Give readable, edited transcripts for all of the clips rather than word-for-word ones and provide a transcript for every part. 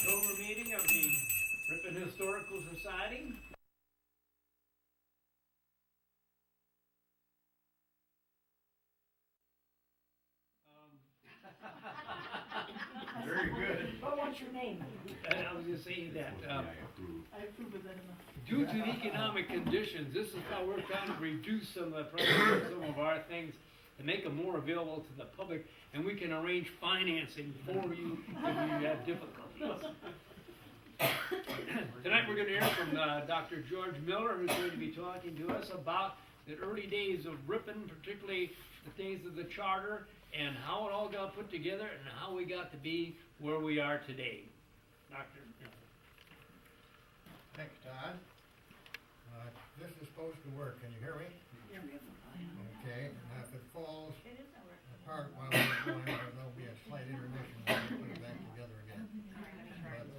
October meeting of the Ripon Historical Society. Very good. Well, what's your name? And I was just saying that, I approve of that enough. due to the economic conditions, this is how we're trying to reduce some of the prices of some of our things to make them more available to the public, and we can arrange financing for you if you have difficulties. Tonight we're going to hear from Dr. George Miller, who's going to be talking to us about the early days of Ripon, particularly the days of the charter, and how it all got put together, and how we got to be where we are today. Dr. Miller. Thanks, Todd. This is supposed to work. Can you hear me? Okay, now if it falls apart while we're going, there'll be a slight intermission when we put it back together again.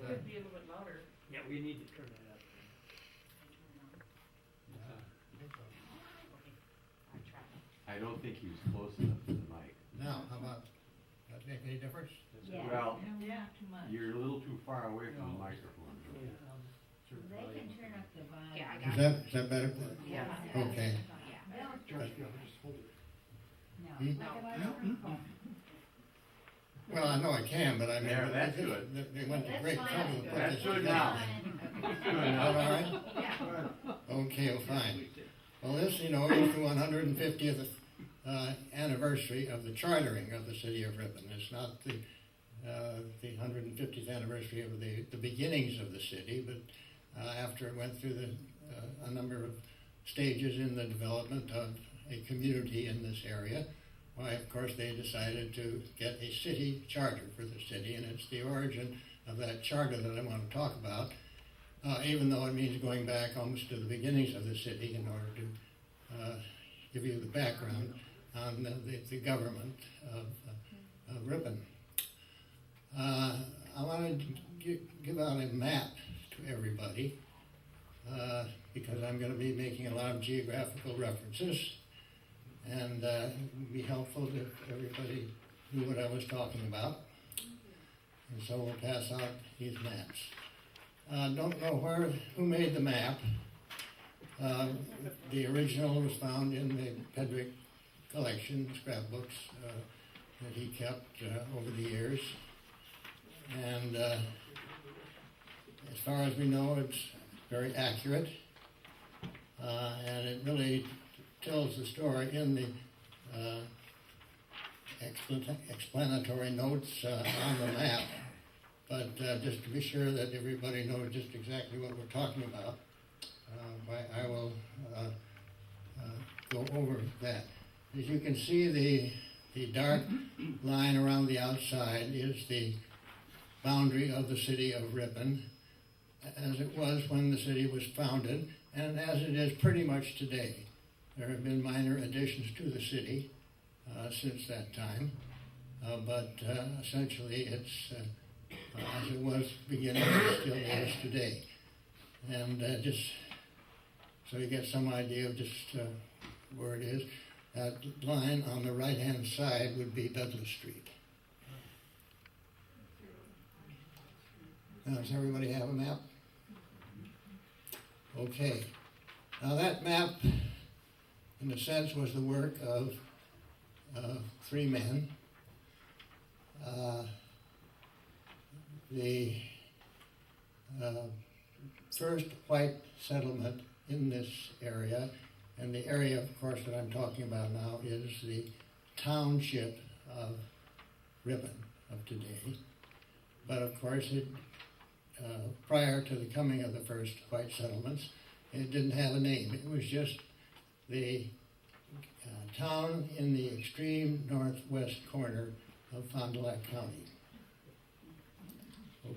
But, Be a little bit louder. Yeah, we need to turn that up. I don't think he was close enough to the mic. now, how about, does that make any difference? Well, Yeah, too much. you're a little too far away from the microphone. They can turn up the volume. Yeah, I got it. Is that better? Yeah. Okay. Well, I know I can, but I mean, There, that's good. They went to That's great fine. trouble to put That's this good together. now. Is that all right? Yeah. Okay, well, fine. Well, this, you know, is the 150th anniversary of the chartering of the city of Ripon. It's not the 150th anniversary of the beginnings of the city, but after it went through a number of stages in the development of a community in this area, why, of course, they decided to get a city charter for the city, and it's the origin of that charter that I want to talk about, even though it means going back almost to the beginnings of the city in order to give you the background on the government of Ripon. I wanted to give out a map to everybody because I'm going to be making a lot of geographical references, and it would be helpful if everybody knew what I was talking about. And so we'll pass out these maps. Don't know who made the map. The original was found in the Pedrick collection, scrapbooks that he kept over the years. And as far as we know, it's very accurate. And it really tells the story in the explanatory notes on the map. But just to be sure that everybody knows just exactly what we're talking about, I will go over that. As you can see, the dark line around the outside is the boundary of the city of Ripon, as it was when the city was founded, and as it is pretty much today. There have been minor additions to the city since that time, but essentially it's as it was beginning, it still is today. And just so you get some idea of just where it is, that line on the right-hand side would be Douglas Street. Now, does everybody have a map? Okay. Now that map, in a sense, was the work of three men. The first white settlement in this area, and the area, of course, that I'm talking about now is the township of Ripon of today. But of course, prior to the coming of the first white settlements, it didn't have a name. It was just the town in the extreme northwest corner of Fond du Lac County.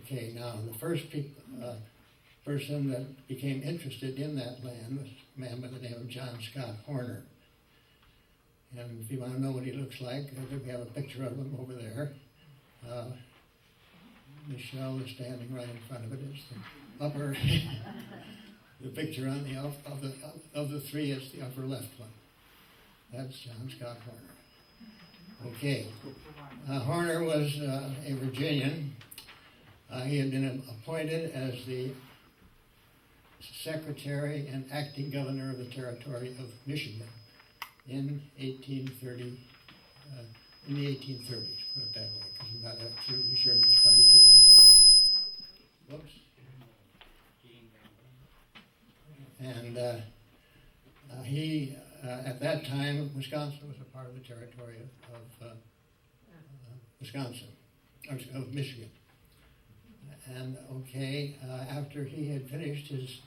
Okay, now the first person that became interested in that land was a man by the name of John Scott Horner. And if you want to know what he looks like, we have a picture of him over there. Michelle is standing right in front of it. It's the upper, the picture on of the three is the upper left one. That's John Scott Horner. Okay, Horner was a Virginian He had been appointed as the secretary and acting governor of the territory of Michigan in 1830, in the 1830s, put it that way, because I'm not absolutely sure just when he took office. Whoops. And he, at that time, Wisconsin was a part of the territory of Wisconsin, of Michigan. And after he had finished his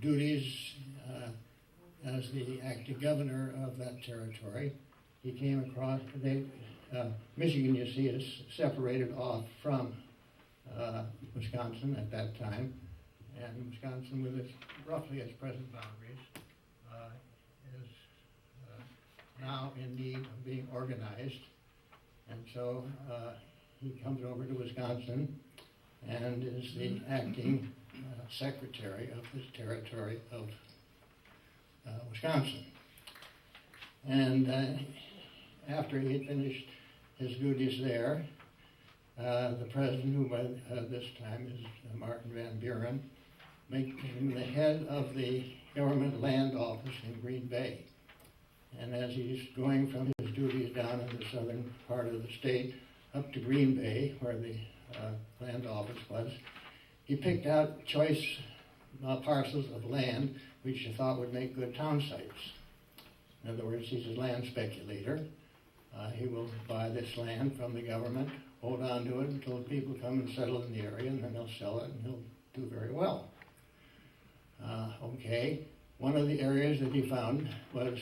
duties as the acting governor of that territory, he came across, Michigan, you see, is separated off from Wisconsin at that time, and Wisconsin, with its roughly its present boundaries, is now in need of being organized. And so he comes over to Wisconsin and is the acting secretary of this territory of Wisconsin. And after he had finished his duties there, the president, who by this time is Martin Van Buren, made him the head of the government land office in Green Bay. And as he's going from his duties down in the southern part of the state up to Green Bay, where the land office was, he picked out choice parcels of land which he thought would make good town sites. In other words, he's a land speculator. He will buy this land from the government, hold on to it until people come and settle in the area, and then he'll sell it and he'll do very well. One of the areas that he found was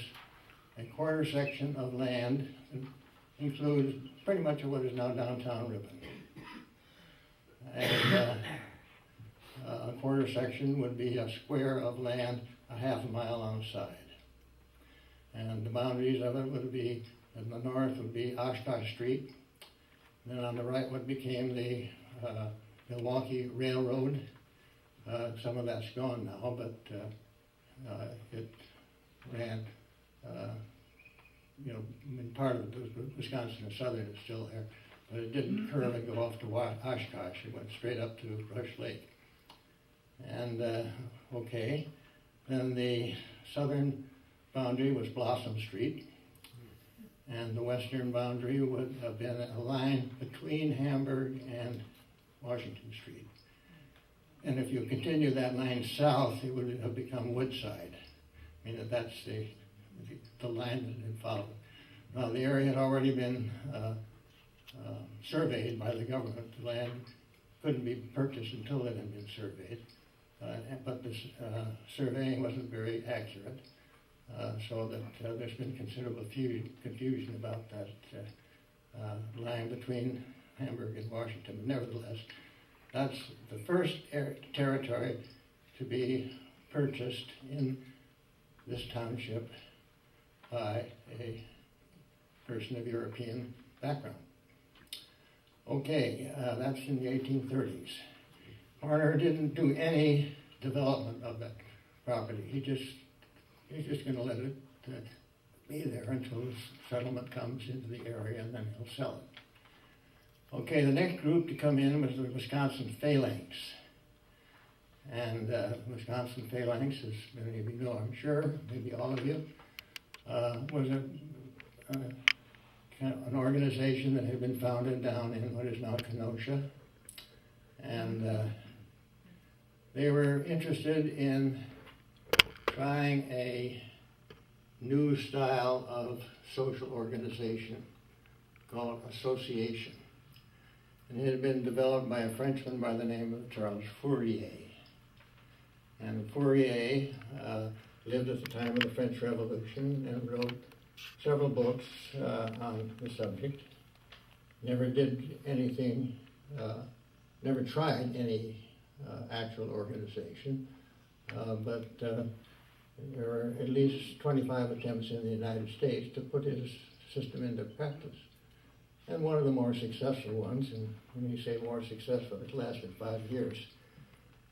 a quarter section of land that includes pretty much what is now downtown Ripon. And a quarter section would be a square of land a half a mile on the side. And the boundaries of it would be, in the north would be Oshkosh Street. Then on the right what became the Milwaukee Railroad. Some of that's gone now, but it ran, part of Wisconsin and Southern is still there, but it didn't curve and go off to Oshkosh. It went straight up to Rush Lake. And then the southern boundary was Blossom Street, and the western boundary would have been a line between Hamburg and Washington Street. And if you continue that line south, it would have become Woodside. I mean, that's the line that it followed. Now, the area had already been surveyed by the government. The land couldn't be purchased until it had been surveyed. But the surveying wasn't very accurate, so that there's been considerable confusion about that line between Hamburg and Washington. But nevertheless, that's the first territory to be purchased in this township by a person of European background. That's in the 1830s. Horner didn't do any development of that property. He's just going to let it be there until settlement comes into the area, and then he'll sell it. The next group to come in was the Wisconsin Phalanx. And Wisconsin Phalanx, as many of you know, I'm sure, maybe all of you, was kind of an organization that had been founded down in what is now Kenosha. And they were interested in trying a new style of social organization called association. And it had been developed by a Frenchman by the name of Charles Fourier. And Fourier lived at the time of the French Revolution and wrote several books on the subject. Never did anything, never tried any actual organization, but there were at least 25 attempts in the United States to put his system into practice. And one of the more successful ones, and when you say more successful, it lasted 5 years,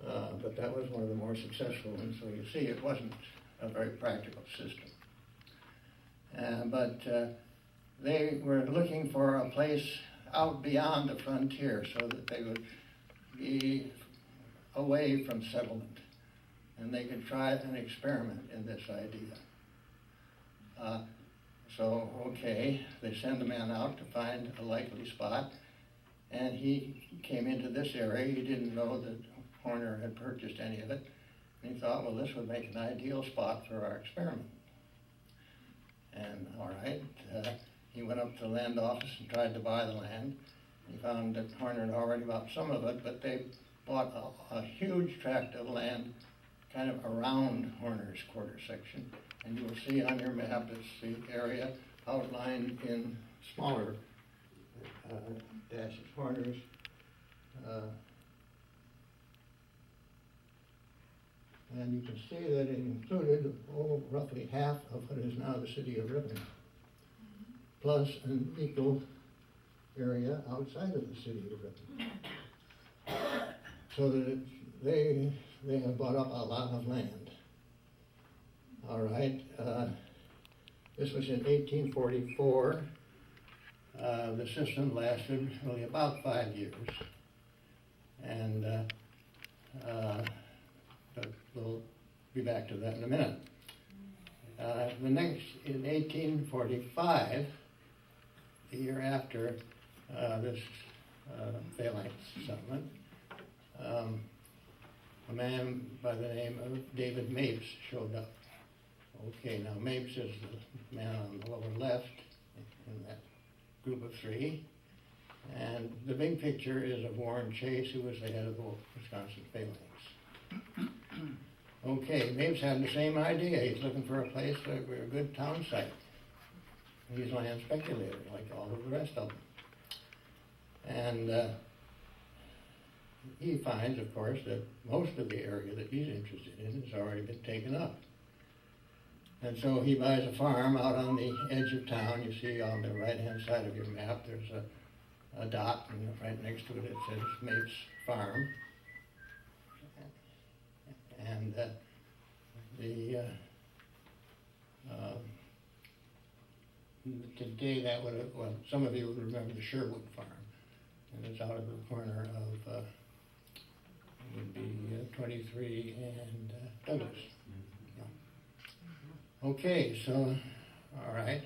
but that was one of the more successful ones. So you see, it wasn't a very practical system. But they were looking for a place out beyond the frontier so that they would be away from settlement, and they could try an experiment in this idea. So, okay, they send a man out to find a likely spot, and he came into this area. He didn't know that Horner had purchased any of it, and he thought, well, this would make an ideal spot for our experiment. And all right, he went up to the land office and tried to buy the land. He found that Horner had already bought some of it, but they bought a huge tract of land kind of around Horner's quarter section. And you will see on your map, it's the area outlined in smaller dashes. Horner's and you can see that it included roughly half of what is now the city of Ripon, plus an equal area outside of the city of Ripon. So that they have bought up a lot of land. All right, this was in 1844. The system lasted only about 5 years, and but we'll be back to that in a minute. The next, in 1845, the year after this phalanx settlement, a man by the name of David Mapes showed up. Okay, now Mapes is the man on the lower left in that group of three. And the big picture is of Warren Chase, who was the head of the Wisconsin phalanx. Okay, Mapes had the same idea. He's looking for a place for a good town site. He's a land speculator, like all of the rest of them. And he finds, of course, that most of the area that he's interested in has already been taken up. And so he buys a farm out on the edge of town. You see on the right-hand side of your map, there's a dot, and right next to it, it says Mapes Farm. And today that would have, well, some of you would remember the Sherwood Farm. And it's out of the corner of, would be 23 and Douglas. Yeah. Okay, so, all right.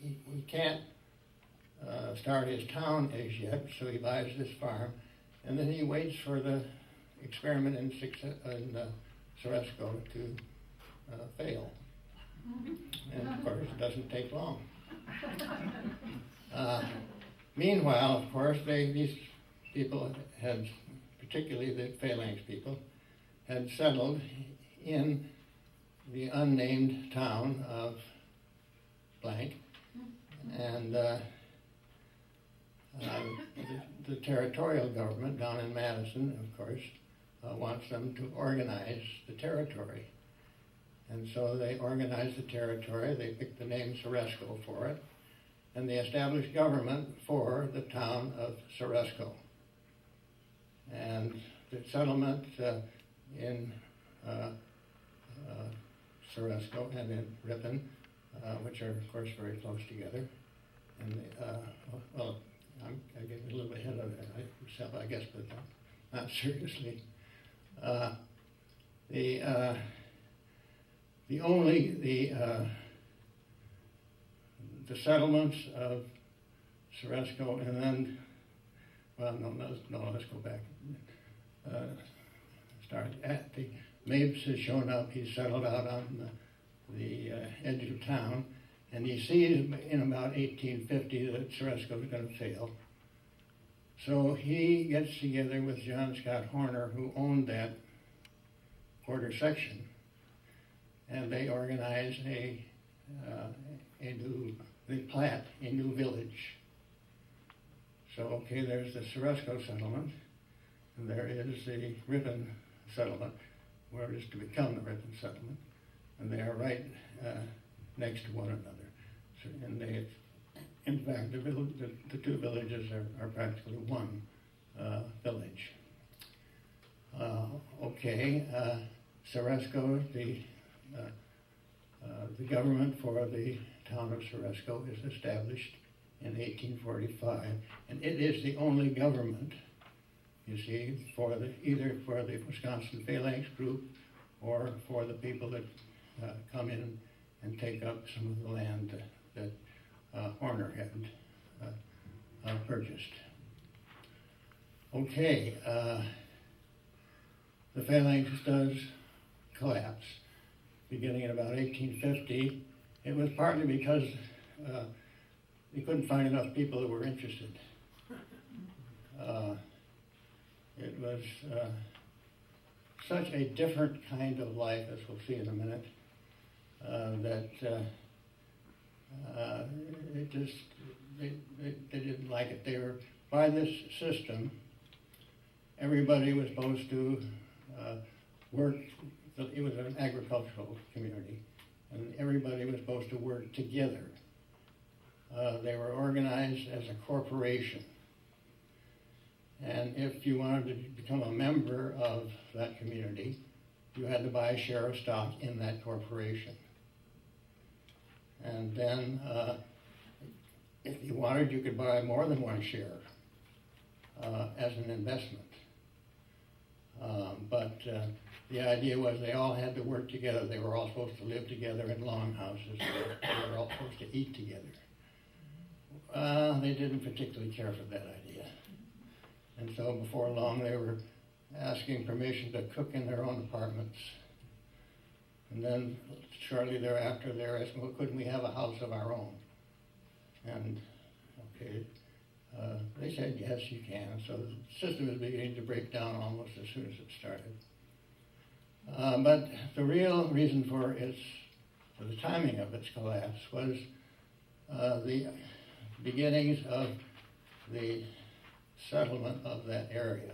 He can't start his town as yet, so he buys this farm, and then he waits for the experiment in Ceresco to fail. And of course, it doesn't take long. Meanwhile, of course, these people had, particularly the phalanx people, had settled in the unnamed town of blank, and the territorial government down in Madison, of course, wants them to organize the territory. And so they organize the territory, they pick the name Ceresco for it, and they establish government for the town of Ceresco. And the settlement in Ceresco and in Ripon, which are, of course, very close together. And, well, I get a little ahead of myself, I guess, but not seriously. The settlements of Ceresco, and then, well, no, let's go back. Start at the Mapes has shown up. He's settled out on the edge of town, and he sees in about 1850 that Ceresco is going to fail. So he gets together with John Scott Horner, who owned that quarter section, and they organize they plat a new village. So, okay, there's the Ceresco settlement, and there is the Ripon settlement, where it is to become the Ripon settlement, and they are right next to one another. So, and they, in fact, the two villages are practically one village. Okay, Ceresco, the government for the town of Ceresco is established in 1845, and it is the only government you see, either for the Wisconsin Phalanx group or for the people that come in and take up some of the land that Horner had purchased. Okay, the Phalanx does collapse beginning in about 1850. It was partly because they couldn't find enough people that were interested. It was such a different kind of life, as we'll see in a minute, that it just, they didn't like it. They were, by this system, everybody was supposed to work, it was an agricultural community, and everybody was supposed to work together. They were organized as a corporation. And if you wanted to become a member of that community, you had to buy a share of stock in that corporation. And then, if you wanted, you could buy more than one share as an investment. But the idea was they all had to work together. They were all supposed to live together in longhouses. They were all supposed to eat together. They didn't particularly care for that idea. And so before long, they were asking permission to cook in their own apartments. And then shortly thereafter, they were asking, well, couldn't we have a house of our own? And, okay, they said, yes, you can. So the system is beginning to break down almost as soon as it started. But the real reason for the timing of its collapse was the beginnings of the settlement of that area.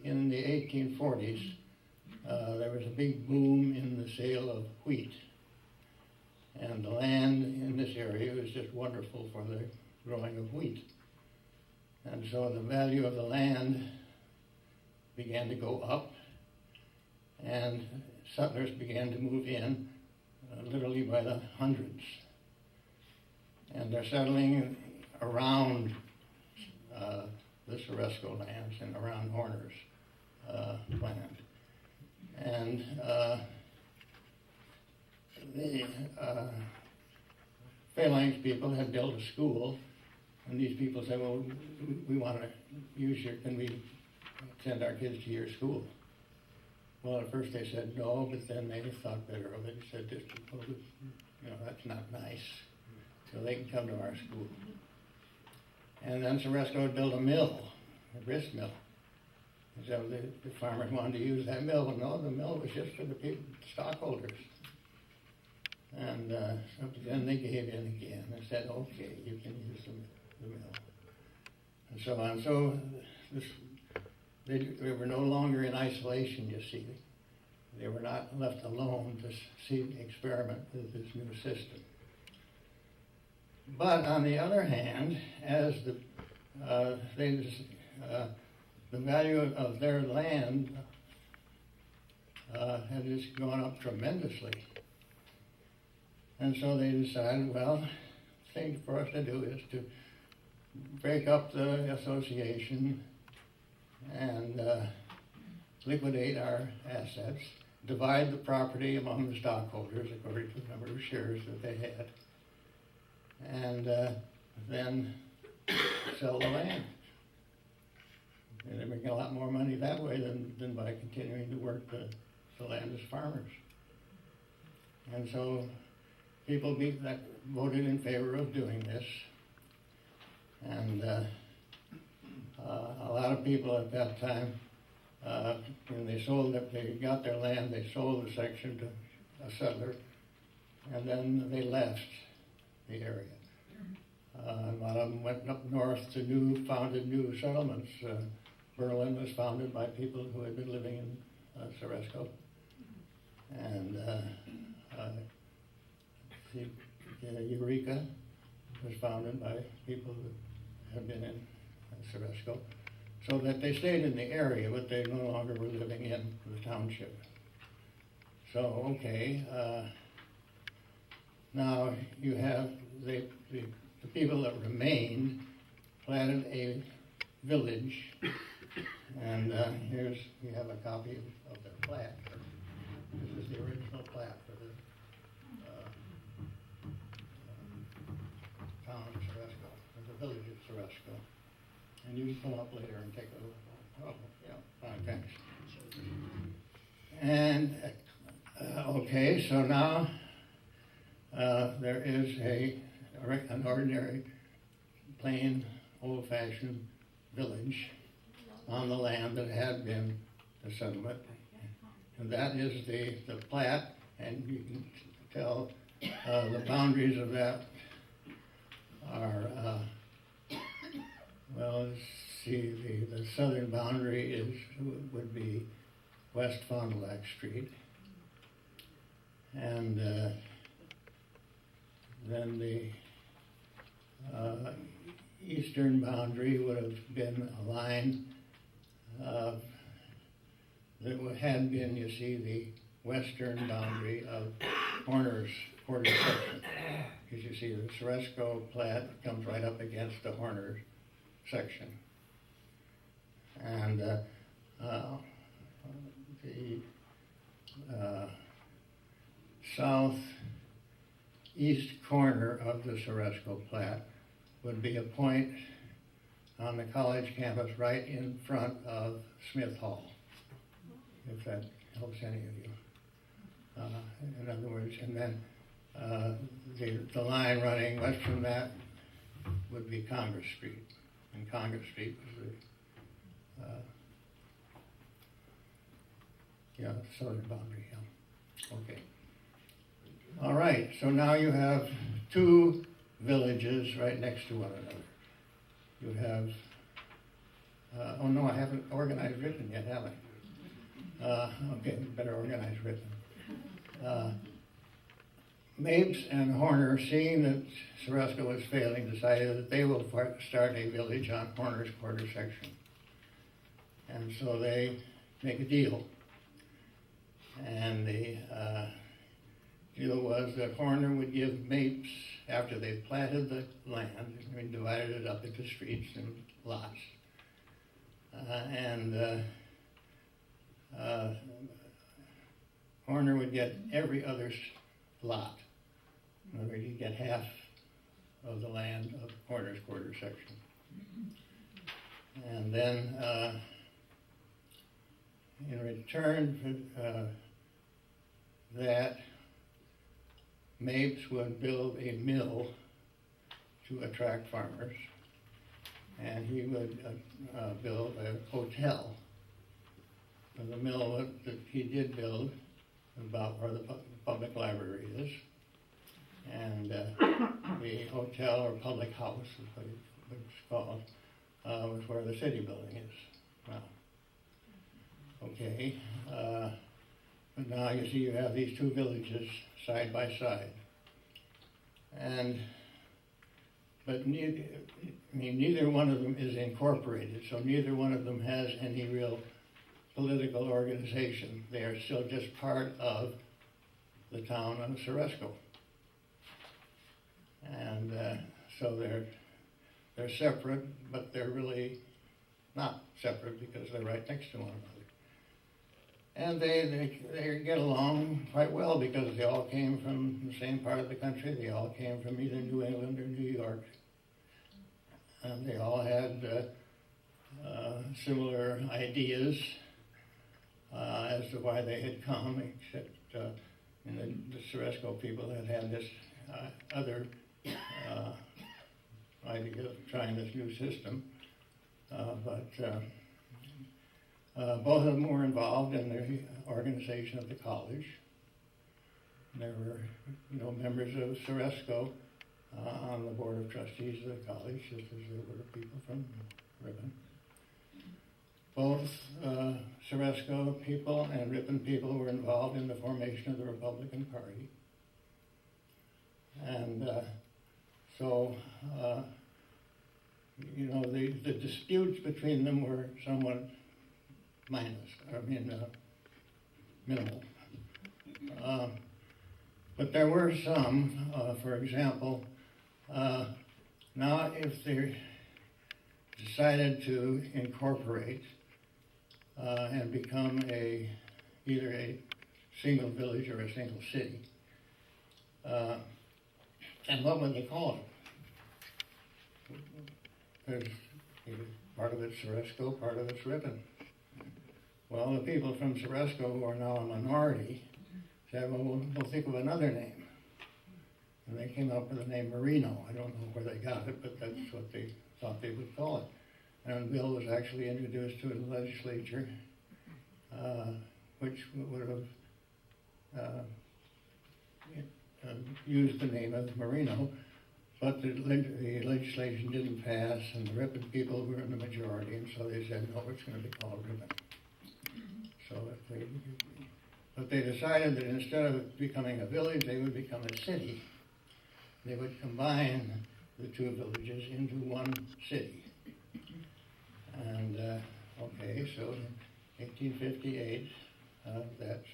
In the 1840s, there was a big boom in the sale of wheat. And the land in this area was just wonderful for the growing of wheat. And so the value of the land began to go up, and settlers began to move in literally by the hundreds. And they're settling around the Soresco lands and around Horner's land. And the Phalanx people had built a school, and these people said, well, we want to use can we send our kids to your school? Well, at first they said no, but then they thought better of it and said, that's not nice. So they can come to our school. And then Soresco would build a mill, a grist mill. And so the farmers wanted to use that mill. Well, no, the mill was just for the people, stockholders. And then they gave in again and said, okay, you can use the mill. And so on. So they were no longer in isolation, you see. They were not left alone to experiment with this new system. But on the other hand, as the value of their land had just gone up tremendously. And so they decided, well, the thing for us to do is to break up the association and liquidate our assets, divide the property among the stockholders according to the number of shares that they had, and then sell the land. And they're making a lot more money that way than by continuing to work the land as farmers. And so people that voted in favor of doing this. And a lot of people at that time, when they got their land, they sold the section to a settler, and then they left the area. A lot of them went up north to founded new settlements. Berlin was founded by people who had been living in Soresco. And Eureka was founded by people who had been in Soresco. So that they stayed in the area, but they no longer were living in the township. So, okay, now you have the people that remained planted a village. And we have a copy of their plat. This is the original plat for the town of Ceresco, or the village of Ceresco. And you can come up later and take a look. Oh, yeah, fine, thanks. And, okay, so now there is an ordinary, plain, old-fashioned village on the land that had been the settlement. And that is the plat, and you can tell the boundaries of that are, well, let's see, the southern boundary would be West Fond du Lac Street. And then the eastern boundary would have been a line that had been, you see, the western boundary of Horner's quarter section. Because you see the Ceresco plat comes right up against the Horner section. And the southeast corner of the Ceresco plat would be a point on the college campus right in front of Smith Hall, if that helps any of you. In other words, and then the line running west from that would be Congress Street, and Congress Street was the southern boundary. Yeah. Okay. All right. So now you have two villages right next to one another. You have. Oh no, I haven't organized Ripon yet, have I? Okay, better organize Ripon. Mapes and Horner, seeing that Ceresco was failing, decided that they will start a village on Horner's quarter section. And so they make a deal. And the deal was that Horner would give Mapes, after they platted the land and divided it up into streets and lots, Horner would get every other lot. In other words, he'd get half of the land of Horner's quarter section. And then in return for that, Mapes would build a mill to attract farmers, and he would build a hotel. And the mill that he did build about where the public library is, and the hotel or public house is what it's called, was where the city building is now. Okay, but now you see you have these two villages side by side, but neither one of them is incorporated, so neither one of them has any real political organization. They are still just part of the town of Ceresco. And so they're separate, but they're really not separate because they're right next to one another. And they get along quite well because they all came from the same part of the country. They all came from either New England or New York. And they all had similar ideas as to why they had come, except the Ceresco people had this other idea of trying this new system. But both of them were involved in the organization of the college. There were, members of Ceresco on the board of trustees of the college, just as there were people from Ripon. Both Ceresco people and Ripon people were involved in the formation of the Republican Party. And so, the disputes between them were somewhat minimal. But there were some, for example, now if the decided to incorporate and become either a single village or a single city. And what would they call it? There's part of it's Ceresco, part of it's Ripon. Well, the people from Ceresco, who are now a minority, said, well, we'll think of another name. And they came up with the name Marino. I don't know where they got it, but that's what they thought they would call it. And a bill was actually introduced to the legislature, which would have used the name of Marino, but the legislation didn't pass, and the Ripon people were in the majority, and so they said, no, it's going to be called Ripon. So but they decided that instead of becoming a village, they would become a city. They would combine the two villages into one city. And, okay, so in 1858, that's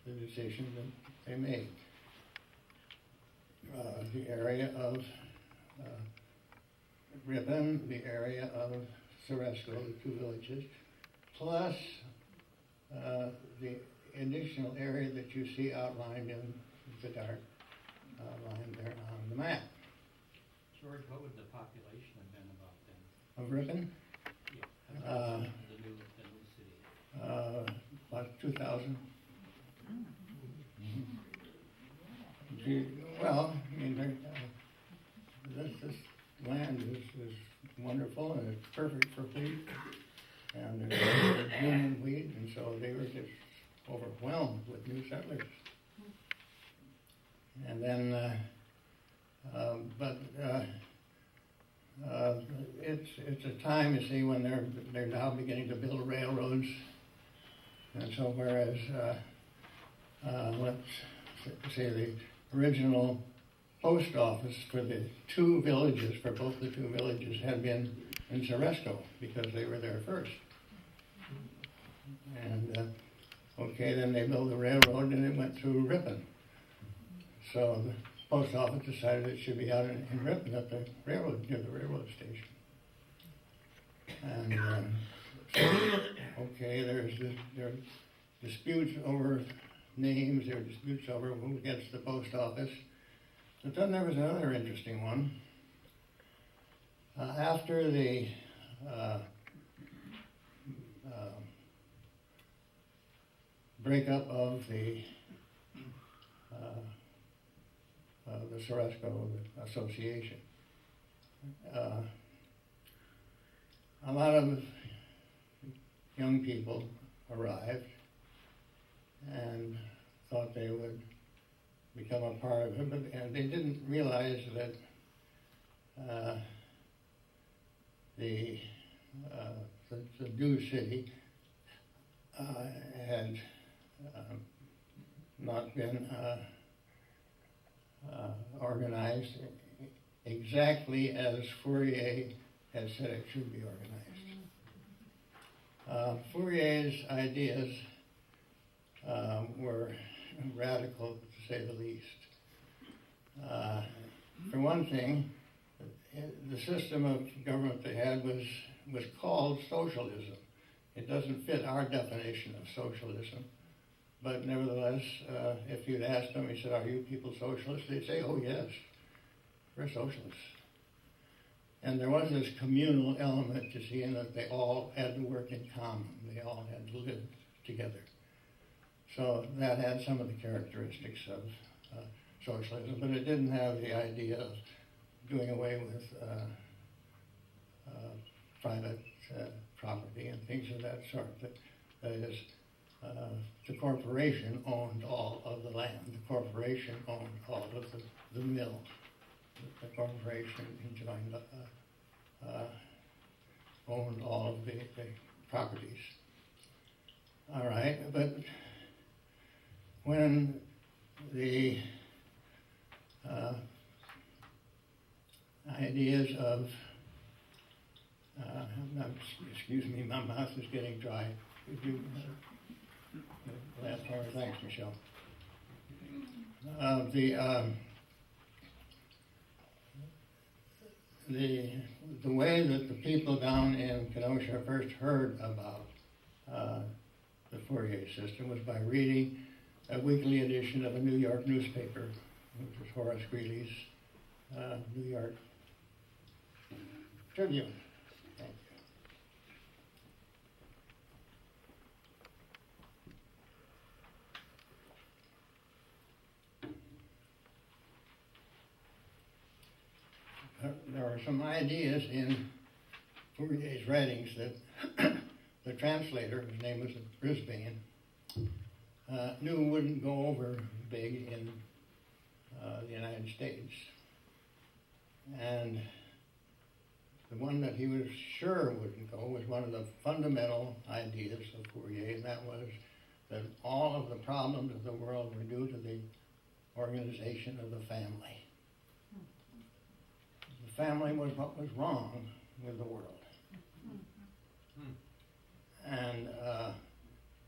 the decision that they made. The area of Ripon, the area of Ceresco, the two villages, plus the additional area that you see outlined in the dark line there on the map. George, what would the population have been about then? Of Ripon? Yeah. The new city. About 2,000. Well, I mean, this land is wonderful and it's perfect for wheat, and there's Union wheat, and so they were just overwhelmed with new settlers. And then, it's a time, you see, when they're now beginning to build railroads, and so whereas let's say the original post office for the two villages, for both the two villages, had been in Ceresco because they were there first. And okay, then they built the railroad and it went through Ripon. So the post office decided it should be out in Ripon at the railroad, near the railroad station. And okay, there are disputes over names, there are disputes over who gets the post office. But then there was another interesting one. After the breakup of the Ceresco Association, a lot of young people arrived and thought they would become a part of it, and they didn't realize that the new city had not been organized exactly as Fourier had said it should be organized. Fourier's ideas were radical, to say the least. For one thing, the system of government they had was called socialism. It doesn't fit our definition of socialism. But nevertheless, if you'd asked them, he said, are you people socialists? They'd say, oh yes, we're socialists. And there was this communal element, you see, in that they all had to work in common. They all had to live together. So that had some of the characteristics of socialism, but it didn't have the idea of doing away with private property and things of that sort. That is, the corporation owned all of the land. The corporation owned all of the mill. The corporation enjoined, owned all of the properties. All right, but when the ideas of, excuse me, my mouth is getting dry. Could you, last part, thanks, Michelle. the way that the people down in Kenosha first heard about the Fourier system was by reading a weekly edition of a New York newspaper, which was Horace Greeley's New York Tribune. Thank you. There are some ideas in Fourier's writings that the translator, whose name was Brisbane, knew wouldn't go over big in the United States. And the one that he was sure wouldn't go was one of the fundamental ideas of Fourier, and that was that all of the problems of the world were due to the organization of the family. The family was what was wrong with the world. And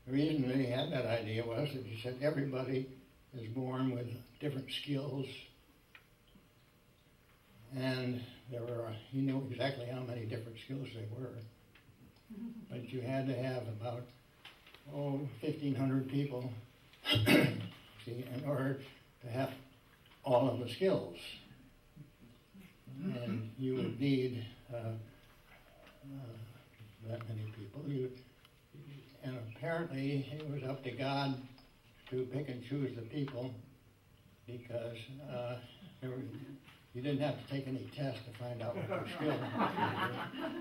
the reason that he had that idea was that he said everybody is born with different skills, and he knew exactly how many different skills they were, but you had to have about 1,500 people see, in order to have all of the skills. And you would need that many people. And apparently it was up to God to pick and choose the people, because you didn't have to take any tests to find out what their skills were,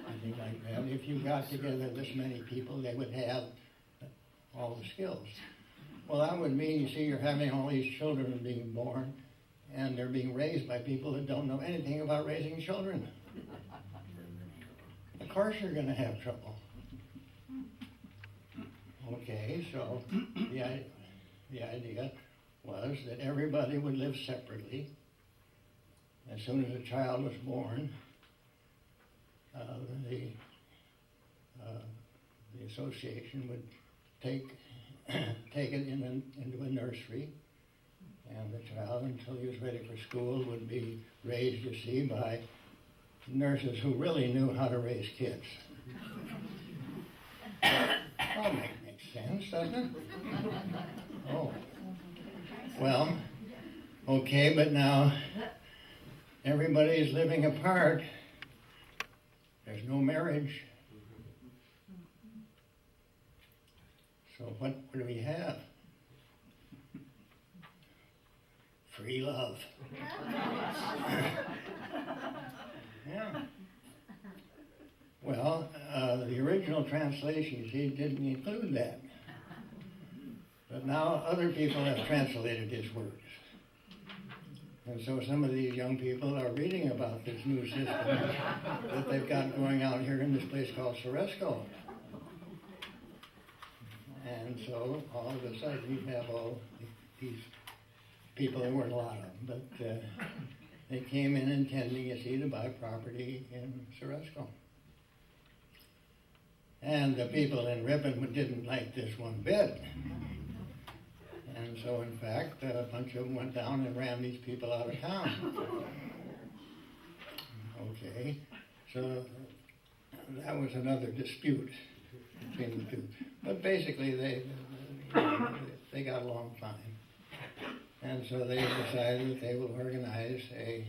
anything like that. If you got together this many people, they would have all the skills. Well, that would mean, you see, you're having all these children being born, and they're being raised by people that don't know anything about raising children. Of course you're going to have trouble. Okay, so the idea was that everybody would live separately. As soon as a child was born, the association would take it into a nursery, and the child, until he was ready for school, would be raised, you see, by nurses who really knew how to raise kids. That makes sense, doesn't it? Oh. Well, okay, but now everybody is living apart. There's no marriage. So what do we have? Free love. Yeah. Well, the original translations, he didn't include that. But now other people have translated his words. And so some of these young people are reading about this new system that they've got going out here in this place called Ceresco. And so all of a sudden you have all these people, there weren't a lot of them, but they came in intending, you see, to buy property in Ceresco. And the people in Ripon didn't like this one bit. And so, in fact, a bunch of them went down and ran these people out of town. Okay, so that was another dispute between the two. But basically, they got along fine. And so they decided that they will organize a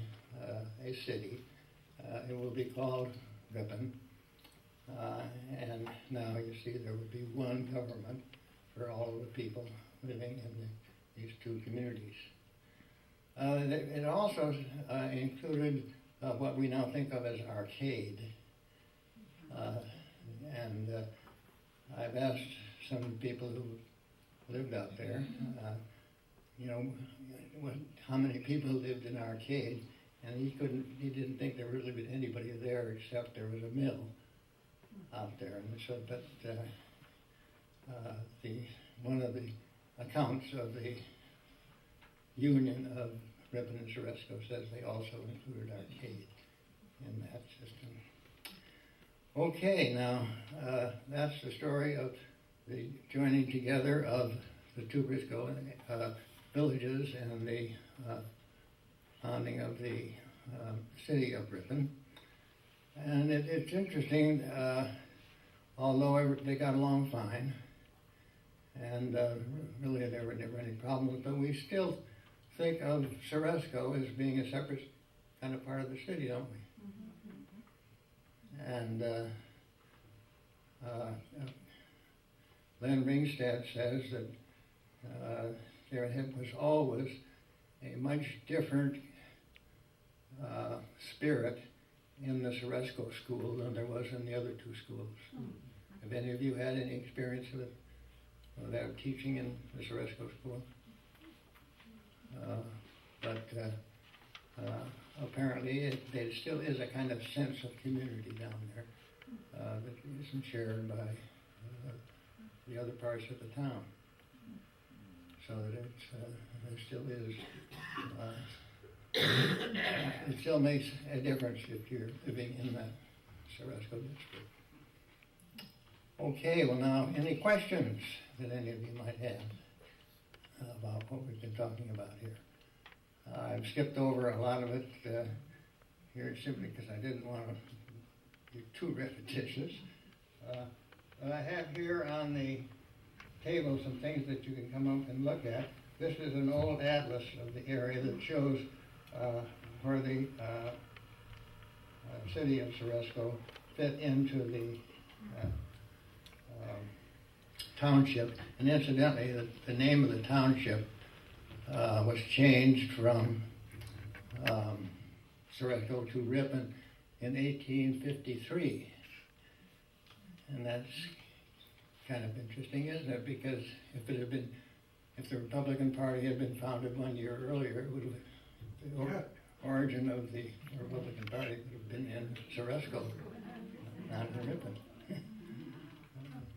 city. It will be called Ripon. And now you see there would be one government for all of the people living in these two communities. It also included what we now think of as arcade. And I've asked some people who lived out there, how many people lived in arcade, and he didn't think there really was anybody there except there was a mill out there. And so, but one of the accounts of the Union of Ripon and Ceresco says they also included arcade in that system. Okay, now that's the story of the joining together of the two Briscoe villages and the founding of the city of Ripon. And it's interesting, although they got along fine, and really there were never any problems, but we still think of Ceresco as being a separate kind of part of the city, don't we? And Len Ringstad says that there was always a much different spirit in the Ceresco school than there was in the other two schools. Have any of you had any experience of that teaching in the Ceresco school? But apparently there still is a kind of sense of community down there that isn't shared by the other parts of the town. So that there still is, it still makes a difference if you're living in that Ceresco district. Okay, well now, any questions that any of you might have about what we've been talking about here? I've skipped over a lot of it here simply because I didn't want to be too repetitious. But I have here on the table some things that you can come up and look at. This is an old atlas of the area that shows where the city of Ceresco fit into the township. And incidentally, the name of the township was changed from Ceresco to Ripon in 1853. And that's kind of interesting, isn't it? Because if the Republican Party had been founded 1 year earlier, it would have, the origin of the Republican Party would have been in Ceresco, not in Ripon.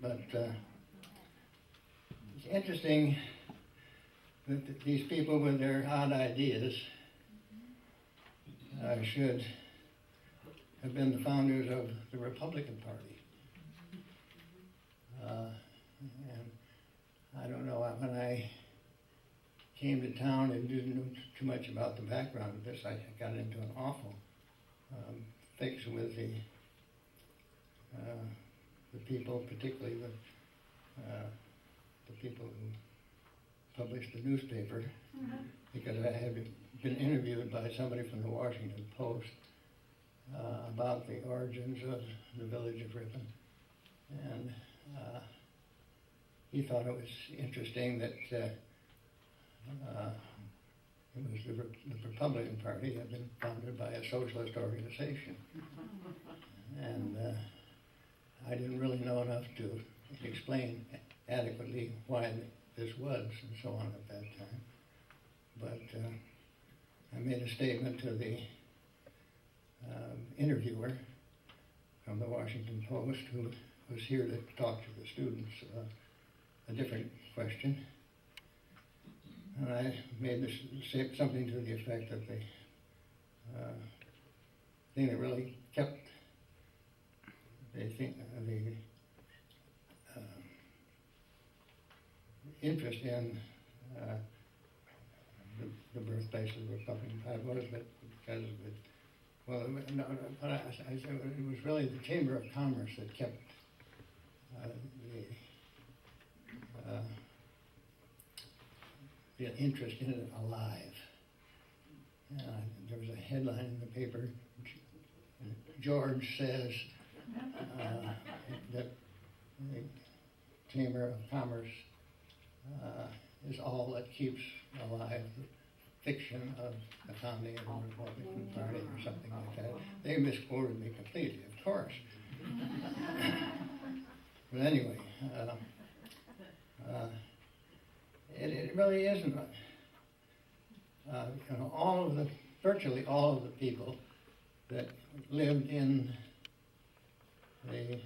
But it's interesting that these people with their odd ideas should have been the founders of the Republican Party. And I don't know, when I came to town and didn't know too much about the background of this, I got into an awful fix with the people, particularly the people who published the newspaper, because I had been interviewed by somebody from the Washington Post about the origins of the village of Ripon. And he thought it was interesting that it was the Republican Party had been founded by a socialist organization. And I didn't really know enough to explain adequately why this was and so on at that time. But I made a statement to the interviewer from the Washington Post, who was here to talk to the students, a different question. And I made say something to the effect that the thing that really kept the interest in the birthplace of the Republican Party was that because of it. Well, no, but I said it was really the Chamber of Commerce that kept the interest in it alive. There was a headline in the paper, George says that the Chamber of Commerce is all that keeps alive the fiction of the founding of the Republican Party or something like that. They misquoted me completely, of course. But anyway, it really isn't. Virtually all of the people that lived in the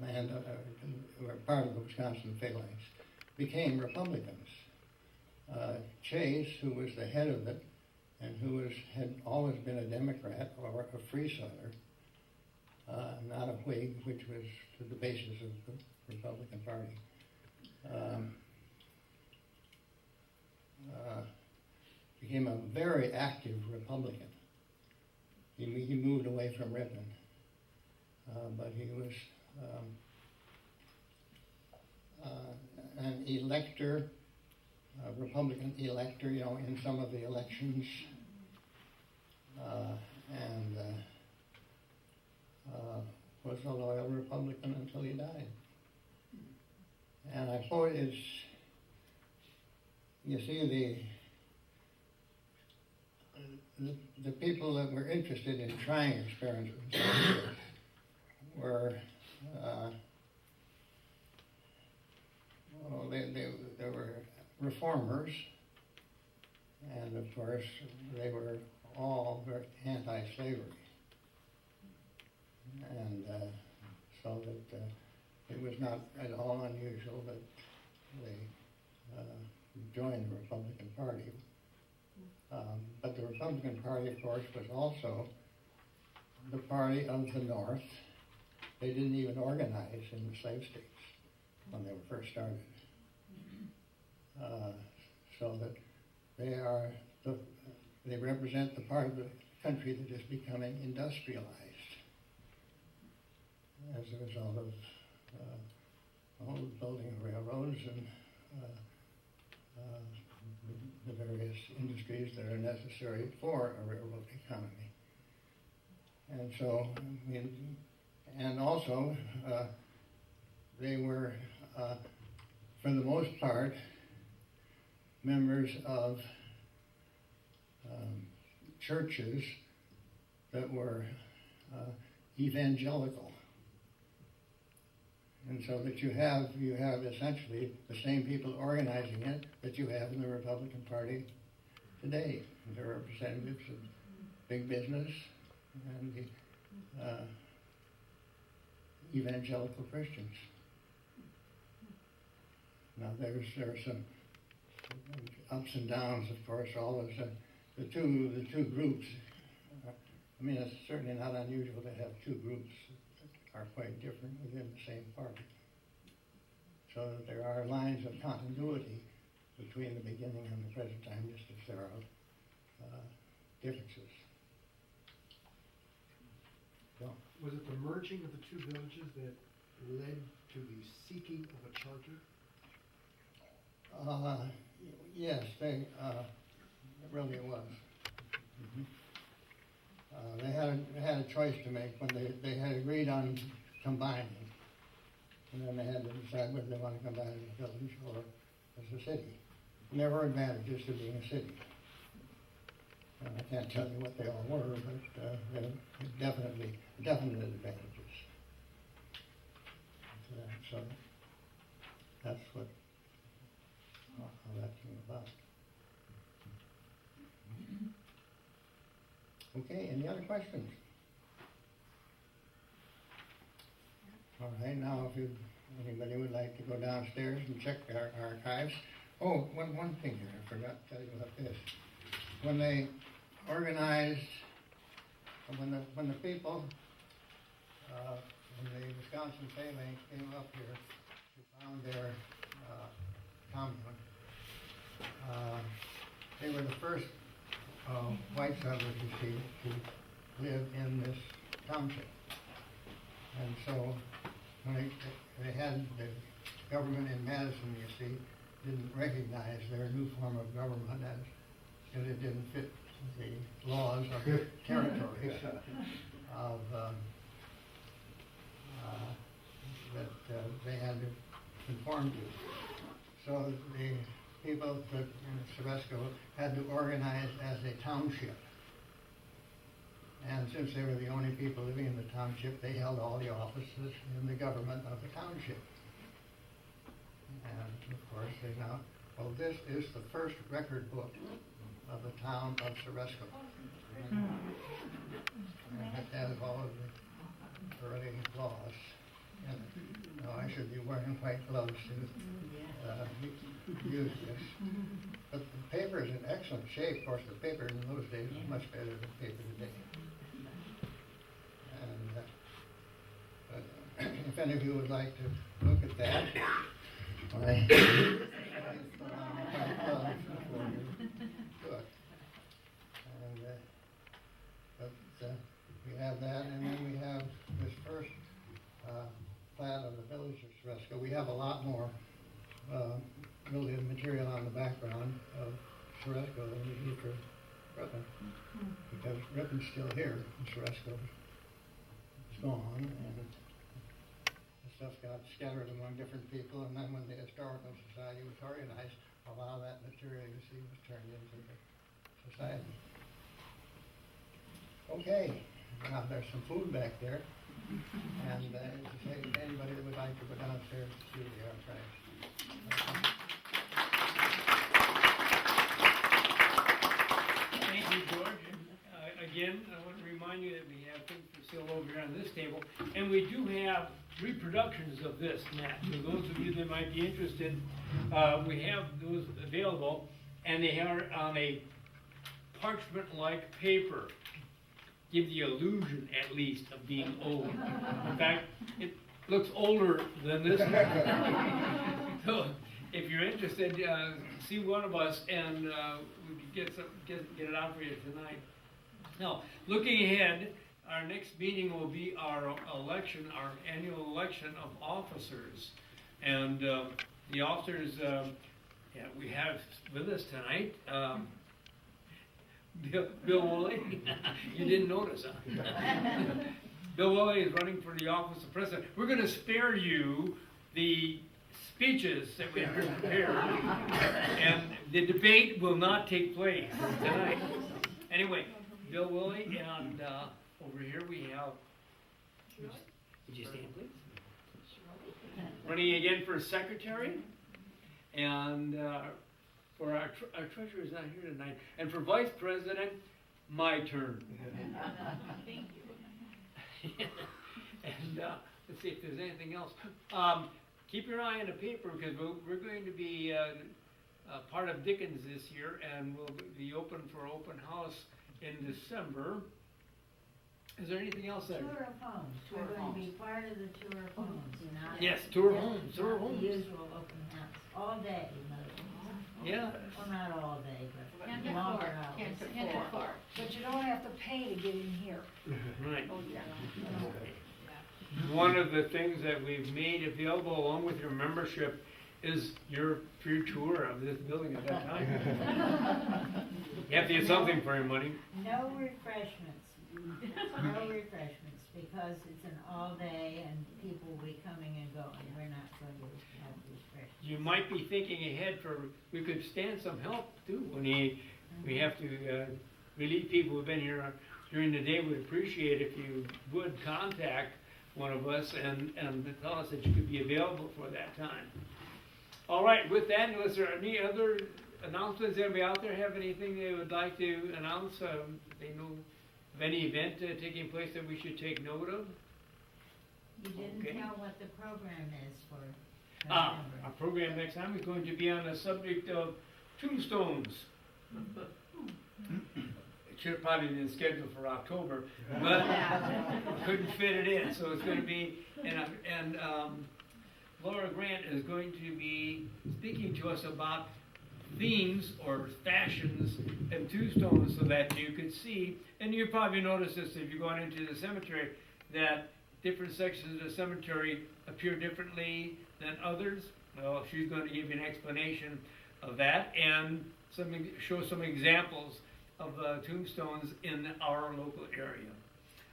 land, or part of the Wisconsin Phalanx, became Republicans. Chase, who was the head of it, and who had always been a Democrat or a Free Soiler, not a Whig, which was the basis of the Republican Party. Became a very active Republican. he moved away from Ripon. But he was an elector, a Republican elector, you know, in some of the elections, and was a loyal Republican until he died. And I suppose it's, you see, the people that were interested in trying experiments were, well, they were reformers, and of course they were all very anti-slavery, and so that it was not at all unusual that they joined the Republican Party. But the Republican Party, of course, was also the party of the North. They didn't even organize in the slave states when they were first started. So that they represent the part of the country that is becoming industrialized as a result of all the building of railroads and the various industries that are necessary for a railroad economy. And so, and also, they were, for the most part, members of churches that were evangelical. And so that you have essentially the same people organizing it that you have in the Republican Party today. They're representatives of big business and the evangelical Christians. Now there are some ups and downs, of course. All of the two groups. I mean, it's certainly not unusual to have two groups that are quite different within the same party. So that there are lines of continuity between the beginning and the present time, just as there are differences. So, Was it the merging of the two villages that led to the seeking of a charter? Yes, it really was. Mm-hmm. They had a choice to make when they had agreed on combining, and then they had to decide whether they want to combine as a village or as a city. And there were advantages to being a city. And I can't tell you what they all were, but there were definite advantages. So that's how that came about. Okay, any other questions? All right, now if anybody would like to go downstairs and check our archives. Oh, one thing here, I forgot to tell you about this. When they organized, when the people, when the Wisconsin Phalanx came up here to found their commune, they were the first white settlers, you see, to live in this township. And so when they had the government in Madison, you see, didn't recognize their new form of government as it didn't fit the laws of the territories of that they had to conform to. So the people in Sebesco had to organize as a township. And since they were the only people living in the township, they held all the offices in the government of the township. And of course, this is the first record book of the town of Sebesco. And it has all of the early laws. And I should be wearing white gloves to use this. But the paper is in excellent shape. Of course, the paper in those days was much better than paper today. And if any of you would like to look at that, I put on my white gloves before you do it. And, but Shuresko. We have a lot more building material on the background of Shuresko than we do for Ripon. Because Ripon's still here, and Shuresko is gone, and the stuff got scattered among different people, and then when the Historical Society was organized, a lot of that material you see was turned into the society. Okay, now there's some food back there, and as I say, anybody that would like to go downstairs to see the archives. Thank you, George. Again, I want to remind you that we have things for sale over here on this table, and we do have reproductions of this map. So those of you that might be interested, we have those available, and they are on a parchment-like paper. Give the illusion, at least, of being old. In fact, it looks older than this one. So, if you're interested, see one of us, and we can get it out for you tonight. Now, looking ahead, our next meeting will be our election, our annual election of officers. And the officers we have with us tonight, Bill Woolley. You didn't notice, huh? Bill Woolley is running for the office of president. We're going to spare you the speeches that we have prepared, and the debate will not take place tonight. Anyway, Bill Woolley, and over here we have, would you stand, please? Running again for secretary, and for our treasurer is not here tonight, and for vice president, my turn. Thank you. And let's see if there's anything else. Keep your eye on the paper, because we're going to be part of Dickens this year, and we'll be open for open house in December. Is there anything else there? Tour of homes, we're going to be part of the tour of homes, not. Yes, tour of not- homes, tour of not homes. the usual open house, all day, in other words. Yeah. Well, not all day, but 10 to longer 4, hours. 10 to 4. But you don't have to pay to get in here. Right. Oh, yeah. One of the things that we've made available along with your membership is your free tour of this building at that time. You have to get something for your money. No refreshments, no refreshments, because it's an all-day and people will be coming and going, we're not going to have refreshments. You might be thinking ahead we could stand some help too. When we have to relieve people who've been here during the day. We'd appreciate if you would contact one of us and tell us that you could be available for that time. All right, with that, was there any other announcements? Anybody out there have anything they would like to announce? They know of any event taking place that we should take note of? You didn't Okay. tell what the program is for Our November. program next time is going to be on the subject of tombstones. It should have probably been scheduled for October, but couldn't fit it in, so it's going to be, and Laura Grant is going to be speaking to us about themes or fashions and tombstones so that you could see, and you probably noticed this if you're going into the cemetery, that different sections of the cemetery appear differently than others. Well, she's going to give you an explanation of that and show some examples of tombstones in our local area.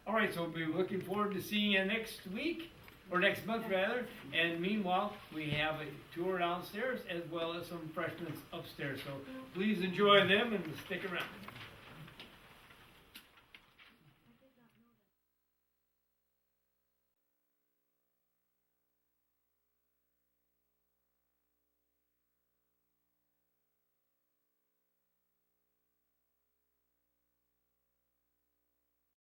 All right, so we'll be looking forward to seeing you next week, or next month rather, and meanwhile, we have a tour downstairs as well as some refreshments upstairs, so please enjoy them and stick around.